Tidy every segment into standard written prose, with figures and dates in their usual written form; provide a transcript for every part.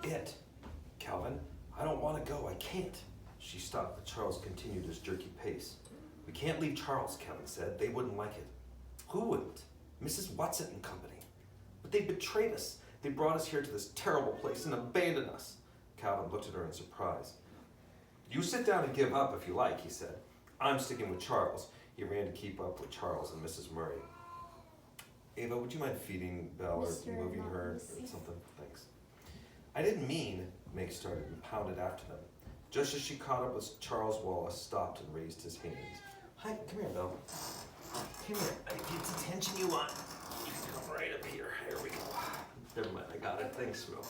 it. Calvin, I don't want to go. I can't. She stopped, but Charles continued his jerky pace. We can't leave Charles, Calvin said. They wouldn't like it. Who wouldn't? Mrs. Watson and company. But they betrayed us. They brought us here to this terrible place and abandoned us. Calvin looked at her in surprise. You sit down and give up if you like, he said. I'm sticking with Charles. He ran to keep up with Charles and Mrs. Murray. Ava, would you mind feeding Belle or moving her or something? Thanks. I didn't mean, Meg started and pounded after them. Just as she caught up with Charles, Wallace stopped and raised his hands. Hi, come here, Belle. Come here. I get the attention you want. You can come right up here. Here we go. Never mind, I got it. Thanks, Will.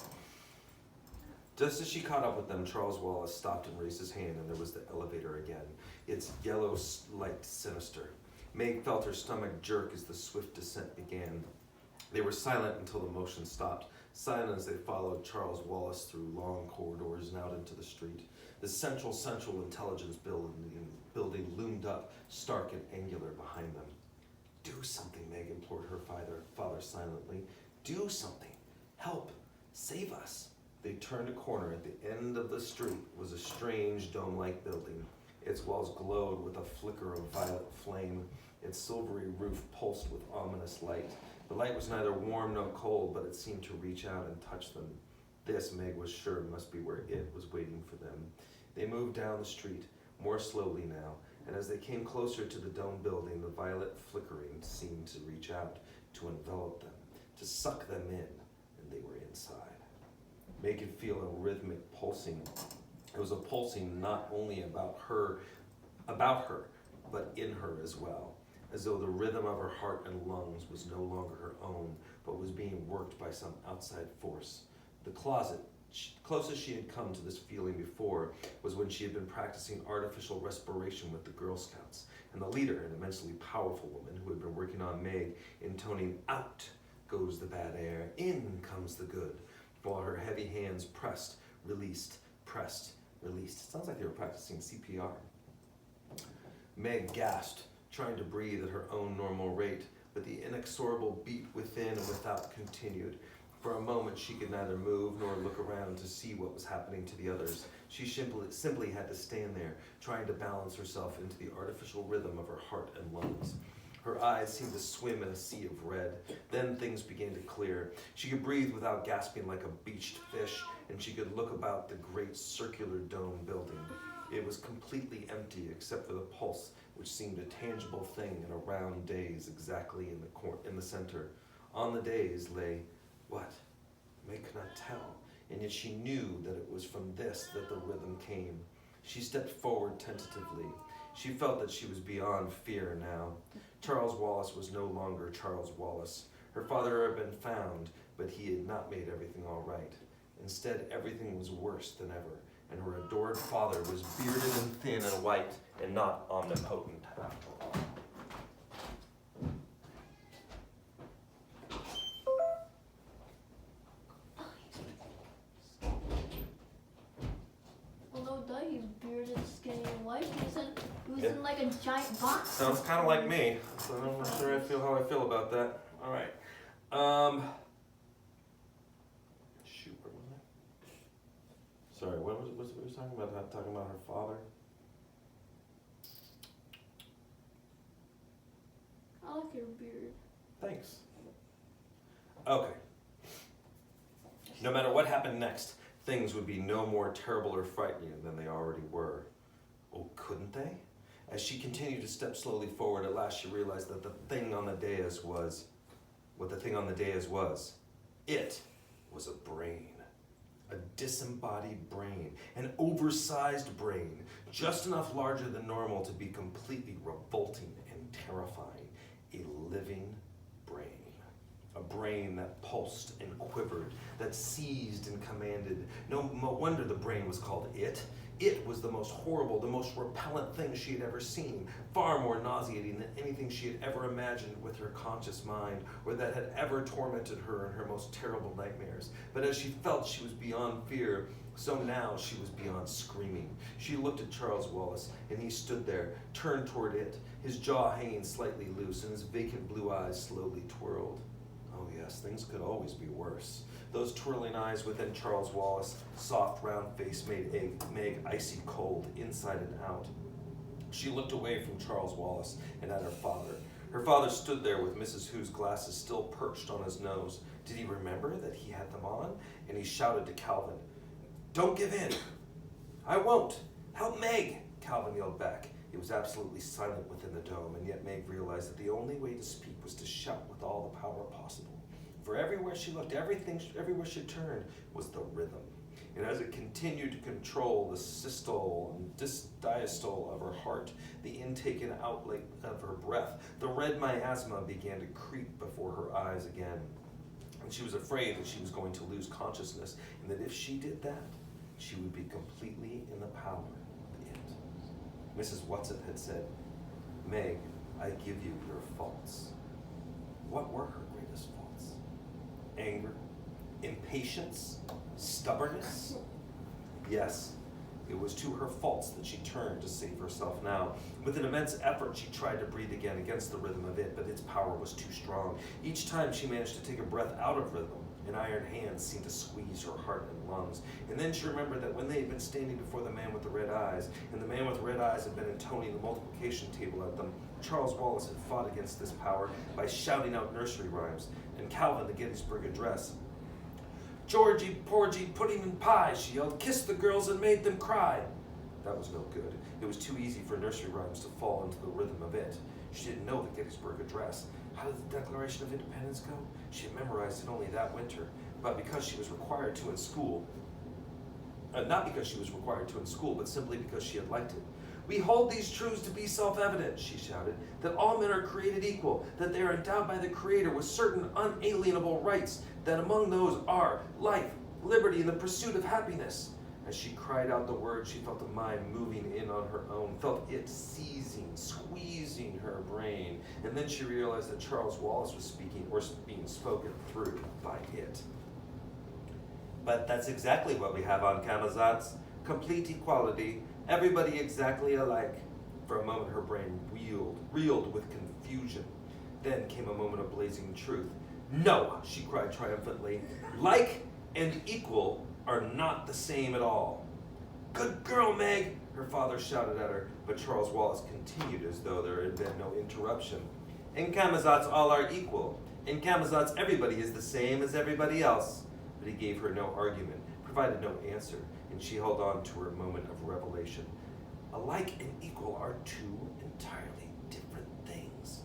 Just as she caught up with them, Charles Wallace stopped and raised his hand, and there was the elevator again, its yellow light sinister. Meg felt her stomach jerk as the swift descent began. They were silent until the motion stopped, silent as they followed Charles Wallace through long corridors and out into the street. The Central Intelligence building loomed up, stark and angular behind them. Do something, Meg implored her father silently. Do something. Help. Save us. They turned a corner. At the end of the street was a strange dome-like building. Its walls glowed with a flicker of violet flame. Its silvery roof pulsed with ominous light. The light was neither warm nor cold, but it seemed to reach out and touch them. This, Meg was sure, must be where it was waiting for them. They moved down the street, more slowly now, and as they came closer to the dome building, the violet flickering seemed to reach out, to envelop them, to suck them in, and they were inside. Meg could feel a rhythmic pulsing. It was a pulsing not only about her, but in her as well, as though the rhythm of her heart and lungs was no longer her own, but was being worked by some outside force. The closet, closest she had come to this feeling before, was when she had been practicing artificial respiration with the Girl Scouts, and the leader, an immensely powerful woman who had been working on Meg, intoning, "Out goes the bad air, in comes the good," while her heavy hands pressed, released, pressed, released. It sounds like they were practicing CPR. Meg gasped, trying to breathe at her own normal rate, but the inexorable beat within and without continued. For a moment she could neither move nor look around to see what was happening to the others. She simply had to stand there, trying to balance herself into the artificial rhythm of her heart and lungs. Her eyes seemed to swim in a sea of red. Then things began to clear. She could breathe without gasping like a beached fish, and she could look about the great circular dome building. It was completely empty except for the pulse, which seemed a tangible thing in a round daze exactly in the center. On the daze lay what? Meg could not tell, and yet she knew that it was from this that the rhythm came. She stepped forward tentatively. She felt that she was beyond fear now. Charles Wallace was no longer Charles Wallace. Her father had been found, but he had not made everything all right. Instead, everything was worse than ever, and her adored father was bearded and thin and white, and not omnipotent after all. Although he's bearded, skinny, and white, he was in like a giant box. Sounds kind of like me, so I'm not sure how I feel about that. All right. Shoot, where was I? Sorry, what was we talking about? Talking about her father? I like your beard. Thanks. Okay. No matter what happened next, things would be no more terrible or frightening than they already were. Oh, couldn't they? As she continued to step slowly forward, at last she realized that the thing on the dais was what the thing on the dais was. It was a brain. A disembodied brain. An oversized brain. Just enough larger than normal to be completely revolting and terrifying. A living brain. A brain that pulsed and quivered, that seized and commanded. No wonder the brain was called It. It was the most horrible, the most repellent thing she had ever seen, far more nauseating than anything she had ever imagined with her conscious mind, or that had ever tormented her in her most terrible nightmares. But as she felt she was beyond fear, so now she was beyond screaming. She looked at Charles Wallace, and he stood there, turned toward It, his jaw hanging slightly loose, and his vacant blue eyes slowly twirled. Oh yes, things could always be worse. Those twirling eyes within Charles Wallace' soft, round face made Meg icy cold, inside and out. She looked away from Charles Wallace and at her father. Her father stood there with Mrs. Who's glasses still perched on his nose. Did he remember that he had them on? And he shouted to Calvin, "Don't give in." "I won't. Help Meg," Calvin yelled back. It was absolutely silent within the dome, and yet Meg realized that the only way to speak was to shout with all the power possible. For everywhere she looked, everywhere she turned, was the rhythm. And as it continued to control the systole and diastole of her heart, the intake and outlet of her breath, the red miasma began to creep before her eyes again. And she was afraid that she was going to lose consciousness, and that if she did that, she would be completely in the power of it. Mrs. Whatsit had said, "Meg, I give you your faults." What were her greatest faults? Anger, impatience, stubbornness? Yes, it was to her faults that she turned to save herself now. With an immense effort, she tried to breathe again against the rhythm of it, but its power was too strong. Each time she managed to take a breath out of rhythm, an iron hand seemed to squeeze her heart and lungs. And then she remembered that when they had been standing before the man with the red eyes, and the man with the red eyes had been intoning the multiplication table at them, Charles Wallace had fought against this power by shouting out nursery rhymes, and Calvin the Gettysburg Address. "Georgie, porgy, pudding and pie," she yelled, "kissed the girls and made them cry." That was no good. It was too easy for nursery rhymes to fall into the rhythm of it. She didn't know the Gettysburg Address. How did the Declaration of Independence go? She had memorized it only that winter, but because she was required to in school, not because she was required to in school, but simply because she had liked it. "We hold these truths to be self-evident," she shouted, "that all men are created equal, that they are endowed by the Creator with certain unalienable rights, that among those are life, liberty, and the pursuit of happiness." As she cried out the words, she felt the mind moving in on her own, felt it seizing, squeezing her brain, and then she realized that Charles Wallace was speaking, or being spoken through by it. "But that's exactly what we have on Camazotz. Complete equality, everybody exactly alike." For a moment her brain reeled with confusion. Then came a moment of blazing truth. "No," she cried triumphantly. "Like and equal are not the same at all." "Good girl, Meg," her father shouted at her, but Charles Wallace continued as though there had been no interruption. "In Camazotz all are equal. In Camazotz everybody is the same as everybody else." But he gave her no argument, provided no answer, and she held on to her moment of revelation. Alike and equal are two entirely different things.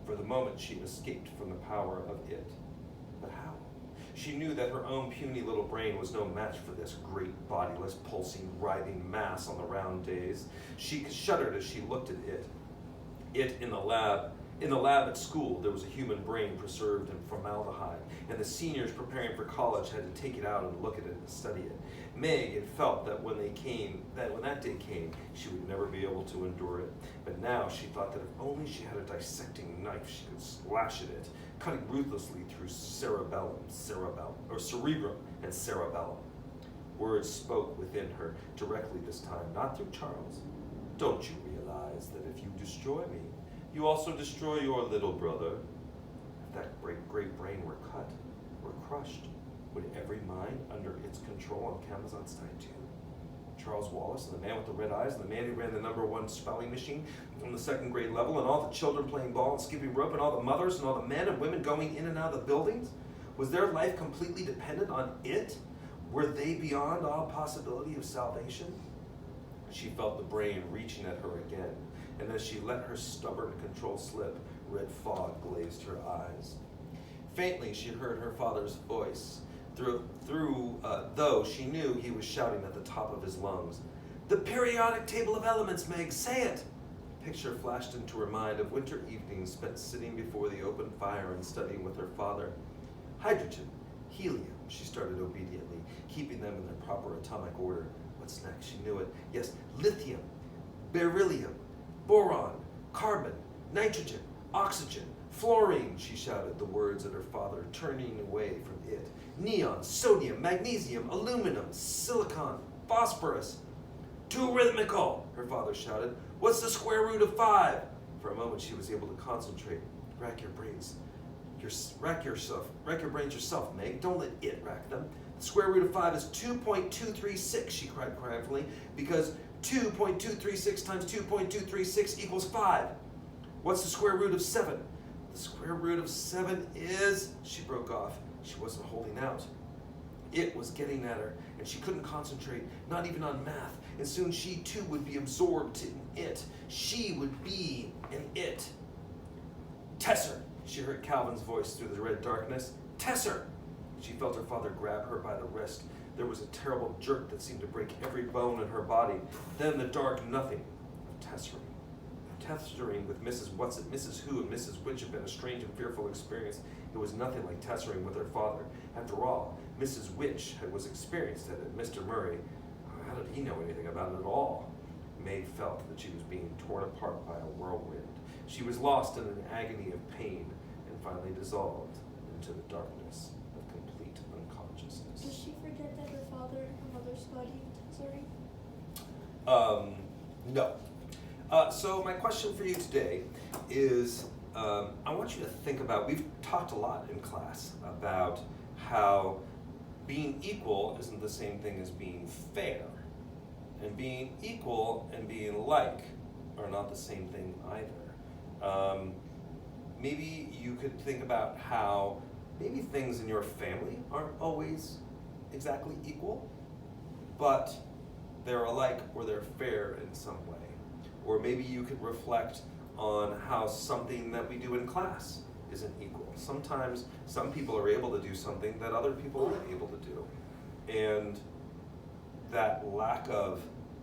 For the moment she escaped from the power of it. But how? She knew that her own puny little brain was no match for this great, bodiless, pulsing, writhing mass on the round days. She shuddered as she looked at it. It in the lab. In the lab at school, there was a human brain preserved in formaldehyde, and the seniors preparing for college had to take it out and look at it and study it. Meg had felt that when that day came, she would never be able to endure it. But now she thought that if only she had a dissecting knife, she could slash at it, cutting ruthlessly through cerebrum, and cerebellum. Words spoke within her, directly this time, not through Charles. "Don't you realize that if you destroy me, you also destroy your little brother?" If that great brain were cut, were crushed, would every mind under its control on Camazotz die too? Charles Wallace, and the man with the red eyes, and the man who ran the #1 spelling machine on the 2nd grade level, and all the children playing ball and skipping rope, and all the mothers and all the men and women going in and out of the buildings? Was their life completely dependent on it? Were they beyond all possibility of salvation? She felt the brain reaching at her again, and as she let her stubborn control slip, red fog glazed her eyes. Faintly she heard her father's voice, though she knew he was shouting at the top of his lungs. "The periodic table of elements, Meg, say it!" A picture flashed into her mind of winter evenings spent sitting before the open fire and studying with her father. "Hydrogen, helium," she started obediently, keeping them in their proper atomic order. What's next? She knew it. Yes, lithium, beryllium, boron, carbon, nitrogen, oxygen, fluorine, she shouted the words at her father, turning away from it. Neon, sodium, magnesium, aluminum, silicon, phosphorus. "Too rhythmical," her father shouted. "What's the square root of 5? For a moment she was able to concentrate. Rack your brains. Rack your brains yourself, Meg. Don't let it rack them. The square root of 5 is 2.236, she cried pridefully, because 2.236 times 2.236 equals 5. What's the square root of 7? The square root of 7 is, she broke off. She wasn't holding out. It was getting at her, and she couldn't concentrate, not even on math. And soon she too would be absorbed in it. She would be an it. Tesser, she heard Calvin's voice through the red darkness. Tesser! She felt her father grab her by the wrist. There was a terrible jerk that seemed to break every bone in her body. Then the dark nothing of tessering. Tessering with Mrs. Whatsit, Mrs. Who, and Mrs. Which had been a strange and fearful experience. It was nothing like tessering with her father. After all, Mrs. Which was experienced at it. Mr. Murray, how did he know anything about it at all? Meg felt that she was being torn apart by a whirlwind. She was lost in an agony of pain and finally dissolved into the darkness of complete unconsciousness. Does she forget that her father and her mother studied tessering? No. So my question for you today is, I want you to think about, we've talked a lot in class about how being equal isn't the same thing as being fair. And being equal and being like are not the same thing either. Maybe you could think about how maybe things in your family aren't always exactly equal, but they're alike or they're fair in some way. Or maybe you could reflect on how something that we do in class isn't equal. Sometimes some people are able to do something that other people aren't able to do. And that lack of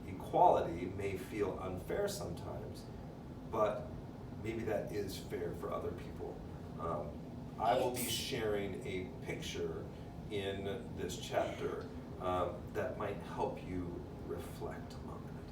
equality may feel unfair sometimes, but maybe that is fair for other people. I will be sharing a picture in this chapter that might help you reflect on it.